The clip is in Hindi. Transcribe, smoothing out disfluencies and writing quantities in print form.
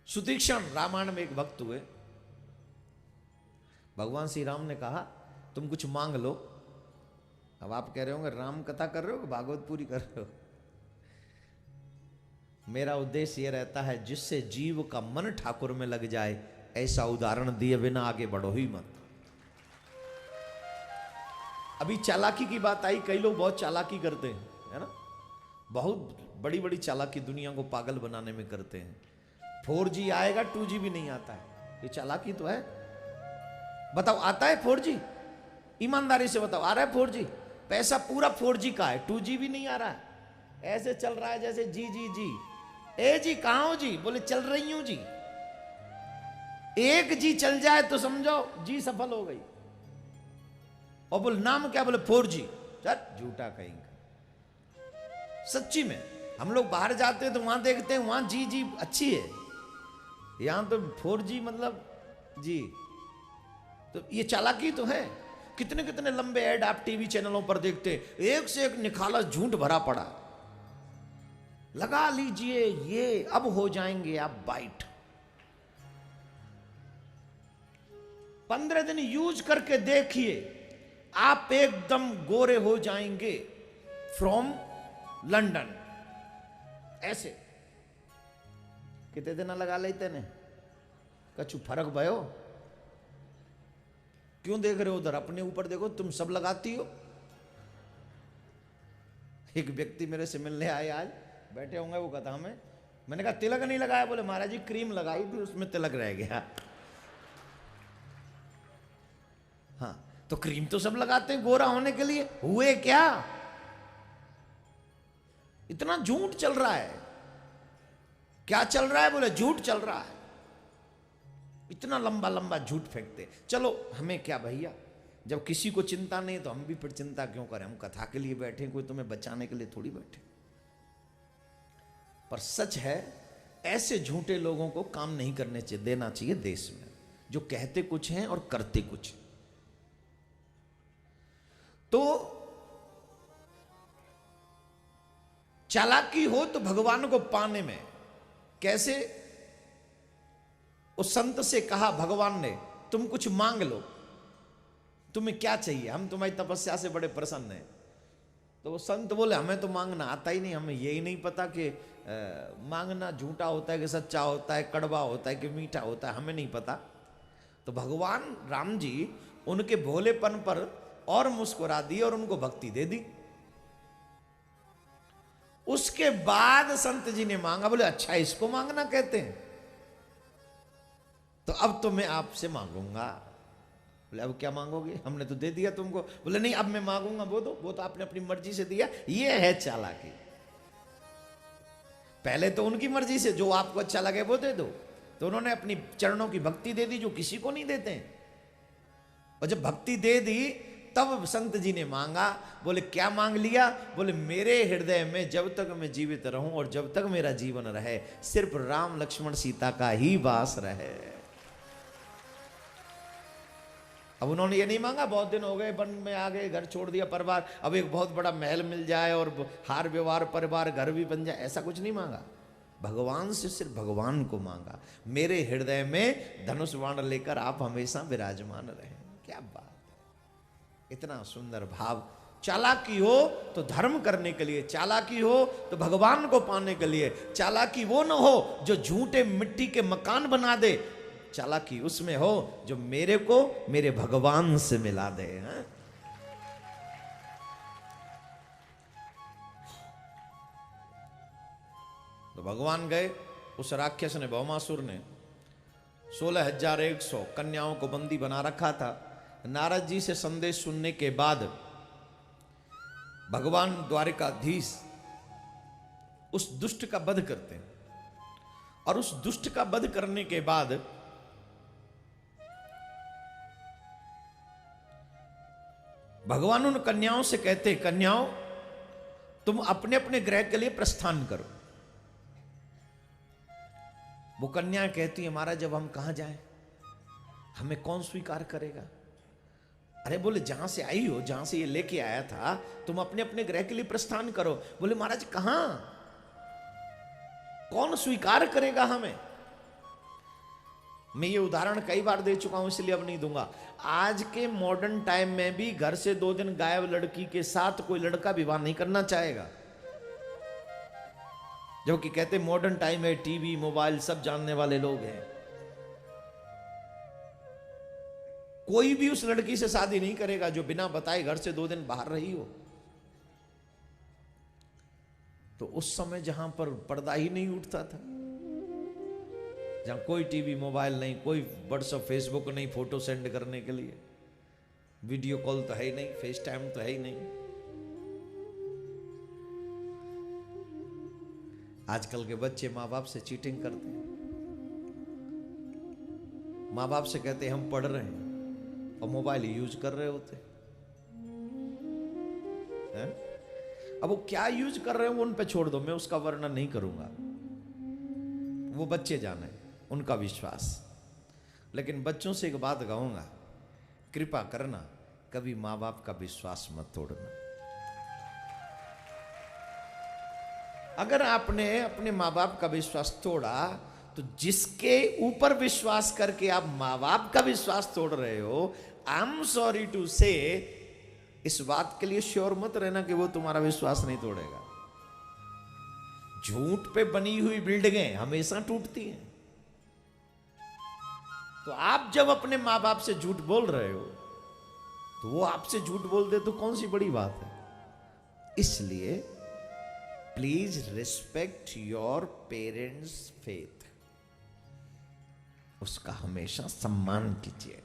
सुतीक्षण रामायण में एक भक्त हुए। भगवान श्री राम ने कहा तुम कुछ मांग लो। अब आप कह रहे होंगे राम कथा कर रहे हो कि भागवत पूरी कर रहे हो। मेरा उद्देश्य यह रहता है जिससे जीव का मन ठाकुर में लग जाए, ऐसा उदाहरण दिए बिना आगे बढ़ो ही मत। अभी चालाकी की बात आई, कई लोग बहुत चालाकी करते हैं, है ना, बहुत बड़ी बड़ी चालाकी दुनिया को पागल बनाने में करते हैं। 4G आएगा, 2G भी नहीं आता है, ये चालाकी तो है। बताओ आता है 4G? ईमानदारी से बताओ आ रहा है 4G? पैसा पूरा 4G का है, 2G भी नहीं आ रहा है। ऐसे चल रहा है जैसे जी जी जी। ए जी कहां हो जी? बोले चल रही हूं जी। एक जी चल जाए तो समझो जी सफल हो गई। और बोल नाम क्या? बोले 4G। चल झूठा कहेंगे। सच्ची में हम लोग बाहर जाते हैं तो वहां देखते हैं वहां जी जी अच्छी है, यहां तो 4G मतलब जी। तो ये चालाकी तो है। कितने कितने लंबे ऐड आप टीवी चैनलों पर देखते हैं, एक से एक निखाला झूठ भरा पड़ा। लगा लीजिए ये अब हो जाएंगे आप बाइट। 15 दिन यूज करके देखिए, आप एकदम गोरे हो जाएंगे फ्रॉम लंदन। ऐसे कितने दिन लगा लेते ने कछु फर्क भयो? क्यों देख रहे हो उधर? अपने ऊपर देखो, तुम सब लगाती हो। एक व्यक्ति मेरे से मिलने आए, आज बैठे होंगे वो कथा में। मैंने कहा तिलक नहीं लगाया? बोले महाराज जी क्रीम लगाई थी उसमें तिलक रह गया। हाँ तो क्रीम तो सब लगाते हैं गोरा होने के लिए, हुए क्या? इतना झूठ चल रहा है। क्या चल रहा है? बोले झूठ चल रहा है। इतना लंबा लंबा झूठ फेंकते। चलो हमें क्या भैया, जब किसी को चिंता नहीं तो हम भी फिर चिंता क्यों करें? हम कथा के लिए बैठे, कोई तुम्हें बचाने के लिए थोड़ी बैठे। पर सच है ऐसे झूठे लोगों को काम नहीं करने चाहिए, देना चाहिए देश में, जो कहते कुछ हैं और करते कुछ। तो चालाकी हो तो भगवान को पाने में कैसे? उस संत से कहा भगवान ने तुम कुछ मांग लो, तुम्हें क्या चाहिए, हम तुम्हारी तपस्या से बड़े प्रसन्न हैं। तो वो संत बोले हमें तो मांगना आता ही नहीं, हमें यही नहीं पता कि मांगना झूठा होता है कि सच्चा होता है, कड़वा होता है कि मीठा होता है, हमें नहीं पता। तो भगवान राम जी उनके भोलेपन पर और मुस्कुरा दी और उनको भक्ति दे दी। उसके बाद संत जी ने मांगा, बोले अच्छा इसको मांगना कहते हैं, तो अब तो मैं आपसे मांगूंगा। बोले अब क्या मांगोगे? हमने तो दे दिया तुमको। बोले नहीं अब मैं मांगूंगा। वो तो आपने अपनी मर्जी से दिया। ये है चालाकी। पहले तो उनकी मर्जी से जो आपको अच्छा लगे वो दे दो, तो उन्होंने अपनी चरणों की भक्ति दे दी जो किसी को नहीं देते हैं। और जब भक्ति दे दी तब संत जी ने मांगा। बोले क्या मांग लिया? बोले मेरे हृदय में जब तक मैं जीवित रहूं और जब तक मेरा जीवन रहे सिर्फ राम लक्ष्मण सीता का ही वास रहे। अब उन्होंने ये नहीं मांगा बहुत दिन हो गए वन में आ गए, घर छोड़ दिया परिवार, अब एक बहुत बड़ा महल मिल जाए और हार व्यवहार परिवार घर भी बन जाए, ऐसा कुछ नहीं मांगा। भगवान से सिर्फ भगवान को मांगा, मेरे हृदय में धनुष बाण लेकर आप हमेशा विराजमान रहें। क्या बात है, इतना सुंदर भाव। चालाकी हो तो धर्म करने के लिए, चालाकी हो तो भगवान को पाने के लिए। चालाकी वो न हो जो झूठे मिट्टी के मकान बना दे, चालाकी उसमें हो जो मेरे को मेरे भगवान से मिला दे। हाँ? तो भगवान गए, उस राक्षस ने, भौमासुर ने 16,100 कन्याओं को बंदी बना रखा था। नारद जी से संदेश सुनने के बाद भगवान द्वारिकाधीश उस दुष्ट का वध करते हैं, और उस दुष्ट का वध करने के बाद भगवान उन कन्याओं से कहते, कन्याओं तुम अपने अपने ग्रह के लिए प्रस्थान करो। वो कन्याएं कहती है महाराज जब हम कहां जाएं, हमें कौन स्वीकार करेगा? अरे बोले जहां से आई हो, जहां से ये लेके आया था, तुम अपने अपने ग्रह के लिए प्रस्थान करो। बोले महाराज कहां, कौन स्वीकार करेगा हमें? मैं ये उदाहरण कई बार दे चुका हूं, इसलिए अब नहीं दूंगा। आज के मॉडर्न टाइम में भी घर से 2 दिन गायब लड़की के साथ कोई लड़का विवाह नहीं करना चाहेगा, जबकि कहते मॉडर्न टाइम है, टीवी मोबाइल सब जानने वाले लोग हैं। कोई भी उस लड़की से शादी नहीं करेगा जो बिना बताए घर से 2 दिन बाहर रही हो। तो उस समय जहां पर पर्दा ही नहीं उठता था, जहां कोई टीवी मोबाइल नहीं, कोई व्हाट्सएप फेसबुक नहीं फोटो सेंड करने के लिए, वीडियो कॉल तो है ही नहीं, फेस टाइम तो है ही नहीं। आजकल के बच्चे माँ बाप से चीटिंग करते हैं, माँ बाप से कहते हैं हम पढ़ रहे हैं और मोबाइल यूज कर रहे होते हैं। अब वो क्या यूज कर रहे हैं वो उन पे छोड़ दो, मैं उसका वर्णन नहीं करूंगा, वो बच्चे जाने, उनका विश्वास। लेकिन बच्चों से एक बात कहूंगा, कृपा करना कभी माँ बाप का विश्वास मत तोड़ना। अगर आपने अपने माँ बाप का विश्वास तोड़ा तो जिसके ऊपर विश्वास करके आप माँ बाप का विश्वास तोड़ रहे हो, आई एम सॉरी टू से, इस बात के लिए श्योर मत रहना कि वो तुम्हारा विश्वास नहीं तोड़ेगा। झूठ पे बनी हुई बिल्डिंगें हमेशा टूटती हैं। तो आप जब अपने माँ बाप से झूठ बोल रहे हो तो वो आपसे झूठ बोल दे तो कौन सी बड़ी बात है। इसलिए please respect your parents faith, उसका हमेशा सम्मान कीजिए।